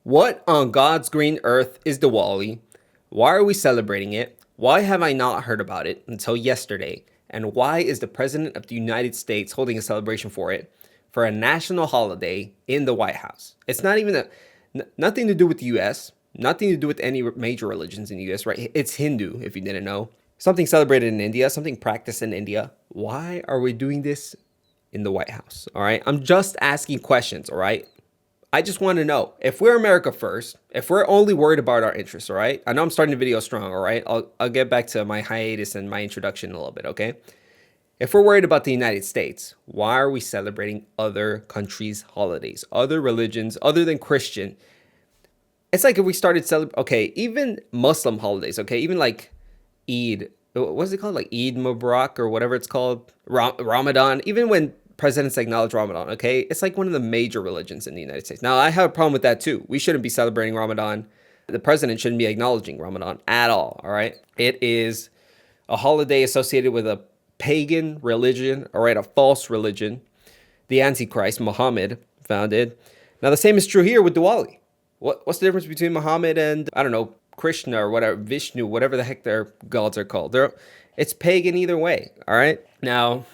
What on God's green earth is Diwali? Why are we celebrating it? Why have I not heard about it until yesterday? And why is the President of the United States holding a celebration for it for a national holiday in the White House? It's not even nothing to do with the US, nothing to do with any major religions in the US, right? It's Hindu, if you didn't know. Something celebrated in India, something practiced in India. Why are we doing this in the White House? All right. I'm just asking questions. All right. I just want to know if we're America first, if we're only worried about our interests, all right? I know I'm starting the video strong, all right? I'll get back to my hiatus and my introduction in a little bit, okay? If we're worried about the United States, why are we celebrating other countries' holidays, other religions, other than Christian? It's like if we started celebrating, okay, even Muslim holidays, okay, even like Eid, what's it called? Like Eid Mubarak or whatever it's called, Ramadan, even when presidents acknowledge Ramadan, okay? It's like one of the major religions in the United States. Now, I have a problem with that too. We shouldn't be celebrating Ramadan. The president shouldn't be acknowledging Ramadan at all, all right? It is a holiday associated with a pagan religion, all right, a false religion. The Antichrist, Muhammad, founded. Now, the same is true here with Diwali. What's the difference between Muhammad and, I don't know, Krishna or whatever, Vishnu, whatever the heck their gods are called? It's pagan either way, all right? Now,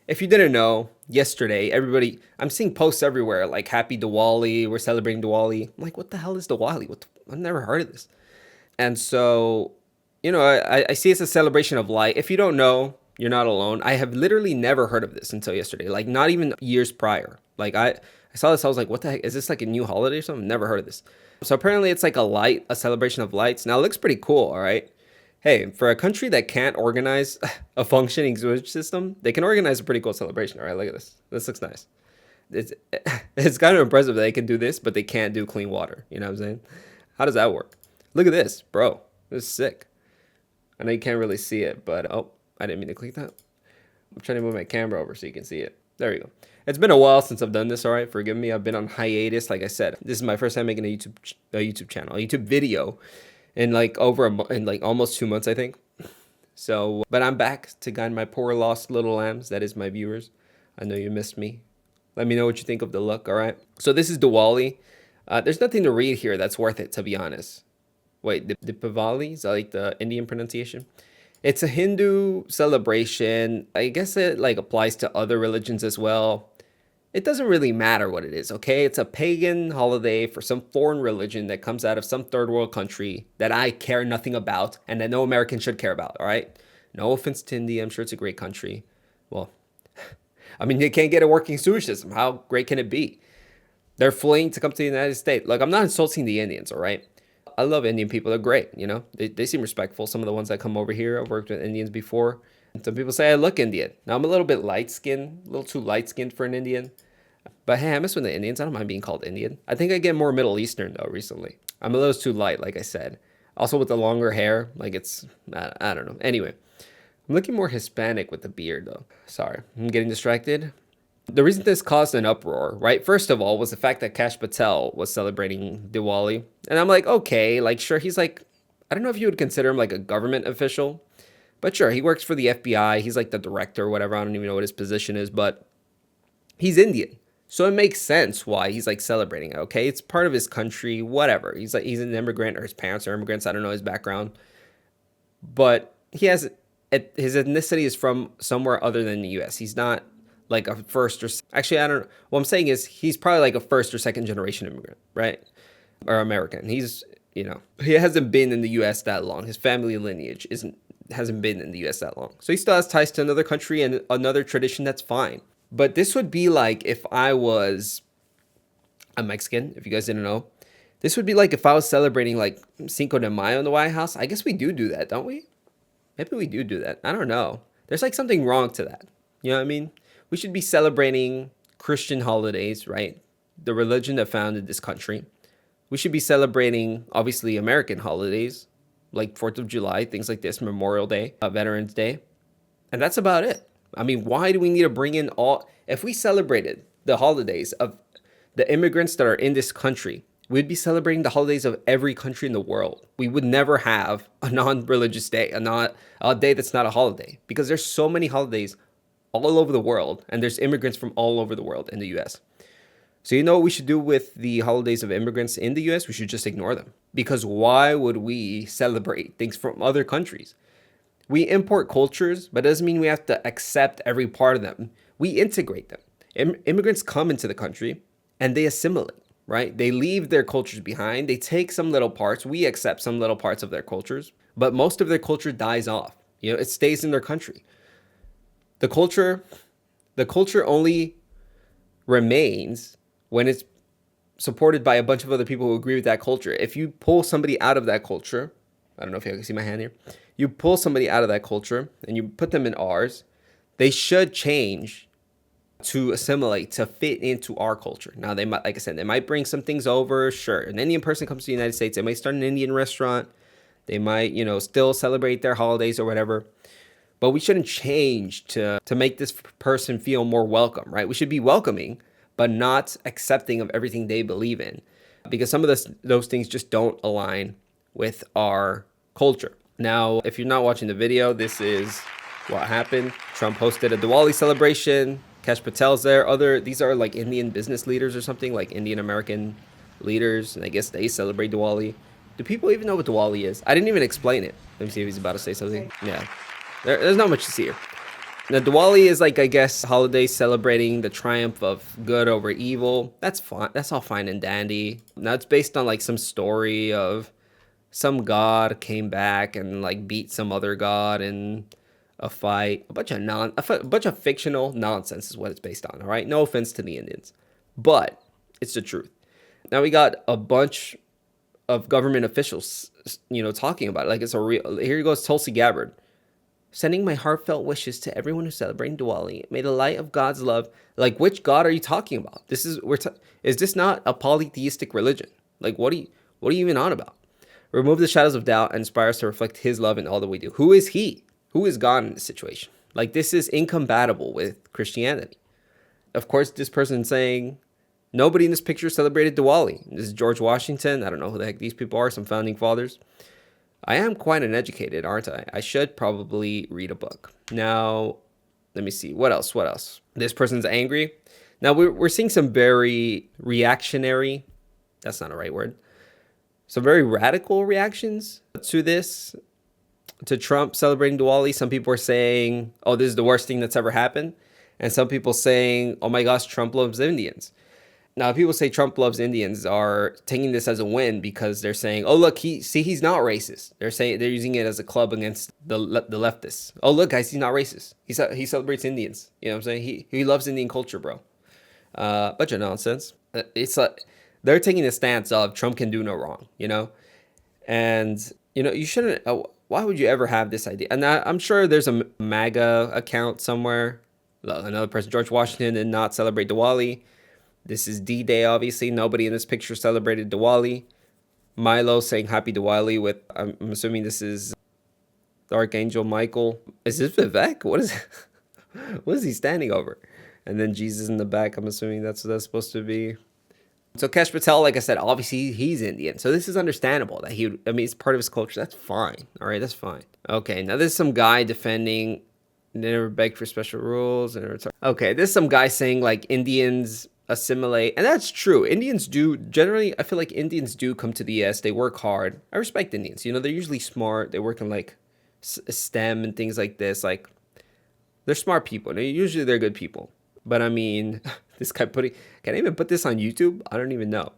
if you didn't know, yesterday, I'm seeing posts everywhere like Happy Diwali, we're celebrating Diwali. I'm like, what the hell is Diwali? I've never heard of this. And so, I see it's a celebration of light. If you don't know, you're not alone. I have literally never heard of this until yesterday, like not even years prior. Like I saw this, I was like, what the heck? Is this like a new holiday or something? Never heard of this. So apparently it's like a celebration of lights. Now it looks pretty cool, all right? Hey, for a country that can't organize a functioning sewage system, they can organize a pretty cool celebration. All right, look at this. This looks nice. It's it's kind of impressive that they can do this, but they can't do clean water. You know what I'm saying? How does that work? Look at this, bro. This is sick. I know you can't really see it, but oh, I didn't mean to click that. I'm trying to move my camera over so you can see it. There you go. It's been a while since I've done this, all right? Forgive me. I've been on hiatus. Like I said, this is my first time making a YouTube channel, a YouTube video in like in like almost 2 months, I think. So, but I'm back to guide my poor lost little lambs. That is my viewers. I know you missed me. Let me know what you think of the look, all right? So this is Diwali. There's nothing to read here that's worth it, to be honest. Wait, Diwali? Is that like the Indian pronunciation? It's a Hindu celebration. I guess it like applies to other religions as well. It doesn't really matter what it is, okay? It's a pagan holiday for some foreign religion that comes out of some third world country that I care nothing about and that no American should care about, all right? No offense to India. I'm sure it's a great country. Well, I mean, you can't get a working sewage system. How great can it be? They're fleeing to come to the United States. Look, I'm not insulting the Indians, all right? I love Indian people. They're great, you know? They seem respectful. Some of the ones that come over here, I've worked with Indians before. Some people say I look Indian. Now, I'm a little bit light-skinned, a little too light-skinned for an Indian. But hey, I mess with the Indians. I don't mind being called Indian. I think I get more Middle Eastern, though, recently. I'm a little too light, like I said. Also, with the longer hair, like it's, I don't know. Anyway, I'm looking more Hispanic with the beard, though. Sorry, I'm getting distracted. The reason this caused an uproar, right? First of all, was the fact that Kash Patel was celebrating Diwali. And I'm like, okay, like, sure, he's like, I don't know if you would consider him like a government official. But sure, he works for the FBI. He's like the director or whatever. I don't even know what his position is, but he's Indian. So it makes sense why he's like celebrating it, okay? It's part of his country, whatever. He's an immigrant or his parents are immigrants. I don't know his background. But his ethnicity is from somewhere other than the US. He's not like a first or actually, I don't know. What I'm saying is he's probably like a first or second generation immigrant, right? Or American. He hasn't been in the US that long. His family lineage hasn't been in the US that long. So he still has ties to another country and another tradition. That's fine. But this would be like if I was a Mexican, if you guys didn't know. This would be like if I was celebrating like Cinco de Mayo in the White House. I guess we do that, don't we? Maybe we do that. I don't know. There's like something wrong to that. You know what I mean? We should be celebrating Christian holidays, right? The religion that founded this country. We should be celebrating, obviously, American holidays, like 4th of July, things like this, Memorial Day, Veterans Day. And that's about it. I mean, why do we need to bring in if we celebrated the holidays of the immigrants that are in this country, we'd be celebrating the holidays of every country in the world. We would never have a non-religious day, a day that's not a holiday, because there's so many holidays all over the world, and there's immigrants from all over the world in the US. So you know what we should do with the holidays of immigrants in the US? We should just ignore them. Because why would we celebrate things from other countries? We import cultures, but it doesn't mean we have to accept every part of them. We integrate them. Immigrants come into the country and they assimilate, right? They leave their cultures behind. They take some little parts. We accept some little parts of their cultures, but most of their culture dies off. It stays in their country. The culture, the culture only remains when it's supported by a bunch of other people who agree with that culture. If you pull somebody out of that culture, I don't know if you can see my hand here. You pull somebody out of that culture and you put them in ours, they should change to assimilate, to fit into our culture. Now, they might, like I said, they might bring some things over. Sure. An Indian person comes to the United States, they might start an Indian restaurant. They might, still celebrate their holidays or whatever. But we shouldn't change to make this person feel more welcome, right? We should be welcoming, but not accepting of everything they believe in, because some of those things just don't align with our culture. Now, if you're not watching the video, this is what happened. Trump hosted a Diwali celebration. Kash Patel's there. These are like Indian business leaders or something, like Indian American leaders, and I guess they celebrate Diwali. Do people even know what Diwali is? I didn't even explain it. Let me see if he's about to say something. Yeah, there's not much to see here. Now, Diwali is like, I guess, holiday celebrating the triumph of good over evil. That's fine. That's all fine and dandy. Now, it's based on like some story of some god came back and like beat some other god in a fight. A bunch of fictional nonsense is what it's based on. All right, no offense to the Indians, but it's the truth. Now we got a bunch of government officials, talking about it like it's a real. Here goes Tulsi Gabbard. Sending my heartfelt wishes to everyone who's celebrating Diwali. May the light of God's love. Like, which God are you talking about? Is this not a polytheistic religion? Like, what are you even on about? Remove the shadows of doubt and inspire us to reflect His love in all that we do. Who is He? Who is God in this situation? Like, this is incompatible with Christianity. Of course, this person saying nobody in this picture celebrated Diwali. This is George Washington. I don't know who the heck these people are. Some founding fathers. I am quite uneducated, aren't I? I should probably read a book. Now, let me see. What else? This person's angry. Now, we're seeing some very reactionary, that's not a right word, some very radical reactions to this, to Trump celebrating Diwali. Some people are saying, oh, this is the worst thing that's ever happened. And some people saying, oh my gosh, Trump loves Indians. Now, people say Trump loves Indians are taking this as a win because they're saying, "Oh, look, he's not racist." They're using it as a club against the leftists. Oh, look, guys, he's not racist. He celebrates Indians. You know what I'm saying? He loves Indian culture, bro. Bunch of nonsense. It's like they're taking the stance of Trump can do no wrong. And you shouldn't. Why would you ever have this idea? And I'm sure there's a MAGA account somewhere. Another person, George Washington, did not celebrate Diwali. This is D-Day, obviously. Nobody in this picture celebrated Diwali. Milo saying Happy Diwali with, I'm assuming this is the Archangel Michael. Is this Vivek? What is he standing over? And then Jesus in the back, I'm assuming that's what that's supposed to be. So Kash Patel, like I said, obviously he's Indian. So this is understandable that it's part of his culture. That's fine. All right, that's fine. Okay, now there's some guy defending, never begged for special rules. Okay, there's some guy saying like Indians assimilate, and that's true. Indians do generally, I feel like Indians do come to the US. They work hard. I respect Indians. They're usually smart. They work in like STEM and things like this. Like, they're smart people. Usually they're good people. But I mean, this guy can I even put this on YouTube? I don't even know.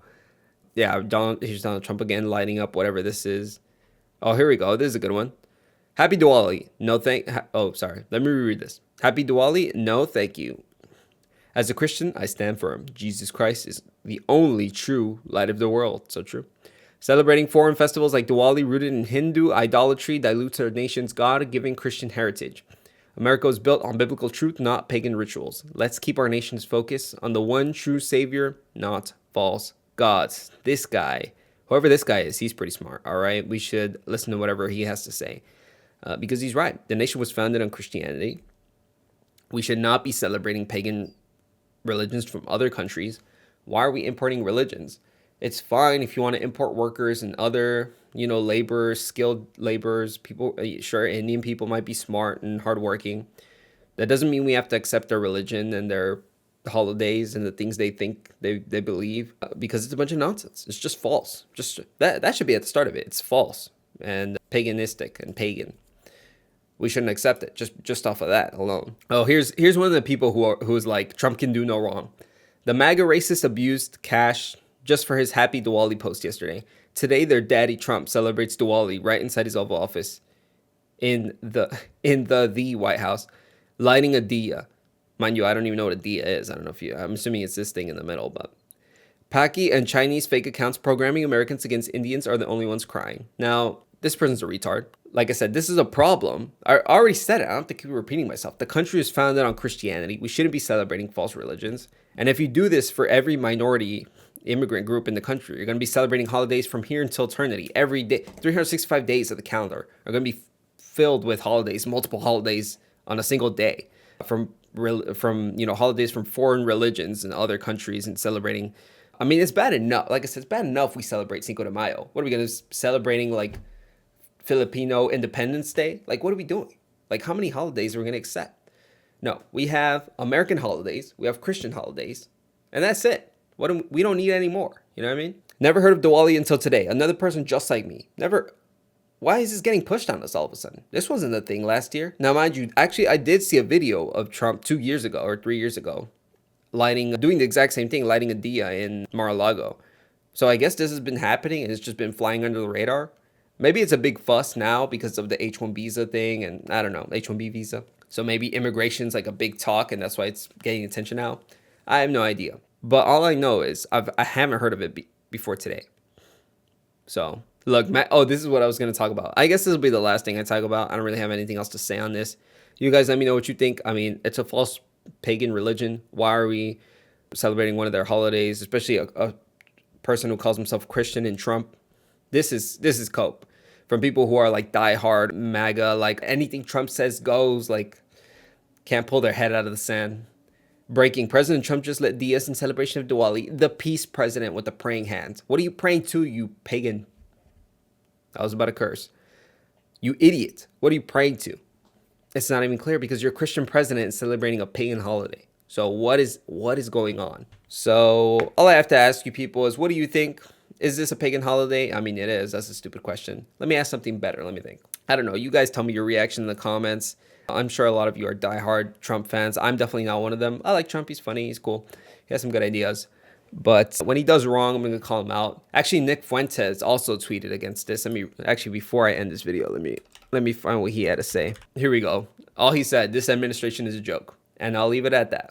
Yeah, here's Donald Trump again, lighting up whatever this is. Oh, here we go. This is a good one. Happy Diwali. No thank. Oh, sorry. Let me reread this. Happy Diwali. No, thank you. As a Christian, I stand firm. Jesus Christ is the only true light of the world. So true. Celebrating foreign festivals like Diwali rooted in Hindu idolatry dilutes our nation's God-given Christian heritage. America was built on biblical truth, not pagan rituals. Let's keep our nation's focus on the one true Savior, not false gods. This guy, whoever this guy is, he's pretty smart, all right? We should listen to whatever he has to say because he's right. The nation was founded on Christianity. We should not be celebrating pagan religions from other countries. Why are we importing religions? It's fine if you want to import workers and other, laborers, skilled laborers, people. Sure, Indian people might be smart and hardworking. That doesn't mean we have to accept their religion and their the holidays and the things they think they believe, because it's a bunch of nonsense. It's just false. Just that should be at the start of it. It's false and paganistic and pagan. We shouldn't accept it just off of that alone. Oh, here's one of the people who is like, Trump can do no wrong. The MAGA racist abused cash just for his happy Diwali post yesterday. Today, their daddy Trump celebrates Diwali right inside his Oval Office in the White House, lighting a diya. Mind you, I don't even know what a diya is. I don't know if I'm assuming it's this thing in the middle, but Paki and Chinese fake accounts programming Americans against Indians are the only ones crying. Now, this person's a retard. Like I said, this is a problem. I already said it. I don't have to keep repeating myself. The country is founded on Christianity. We shouldn't be celebrating false religions. And if you do this for every minority immigrant group in the country, you're going to be celebrating holidays from here until eternity. Every day, 365 days of the calendar are going to be filled with holidays, multiple holidays on a single day, from holidays from foreign religions and other countries, and celebrating. I mean, it's bad enough. Like I said, it's bad enough we celebrate Cinco de Mayo. What are we going to do? Celebrating like Filipino Independence Day? Like, what are we doing? Like, how many holidays are we going to accept? No, we have American holidays, we have Christian holidays, and that's it. We don't need any more. You know what I mean? Never heard of Diwali until today. Another person just like me. Never. Why is this getting pushed on us all of a sudden? This wasn't a thing last year. Now, mind you, actually, I did see a video of Trump 2 years ago or 3 years ago, doing the exact same thing, lighting a diya in Mar-a-Lago. So I guess this has been happening and it's just been flying under the radar. Maybe it's a big fuss now because of the H-1 visa thing, and I don't know, H-1B visa. So maybe immigration's like a big talk and that's why it's getting attention now. I have no idea. But all I know is I haven't heard of it before today. So, look, this is what I was going to talk about. I guess this will be the last thing I talk about. I don't really have anything else to say on this. You guys let me know what you think. I mean, it's a false pagan religion. Why are we celebrating one of their holidays, especially a person who calls himself Christian and Trump? This is cope. From people who are like diehard MAGA, like anything Trump says goes, like can't pull their head out of the sand. Breaking: President Trump just lit diyas in celebration of Diwali. The peace president with the praying hands. What are you praying to, you pagan? I was about to curse. You idiot. What are you praying to? It's not even clear because you're a Christian president and celebrating a pagan holiday. So what is going on? So all I have to ask you people is, what do you think? Is this a pagan holiday? I mean, it is. That's a stupid question. Let me ask something better. Let me think. I don't know. You guys tell me your reaction in the comments. I'm sure a lot of you are diehard Trump fans. I'm definitely not one of them. I like Trump. He's funny. He's cool. He has some good ideas. But when he does wrong, I'm going to call him out. Actually, Nick Fuentes also tweeted against this. Before I end this video, let me find what he had to say. Here we go. All he said: this administration is a joke. And I'll leave it at that.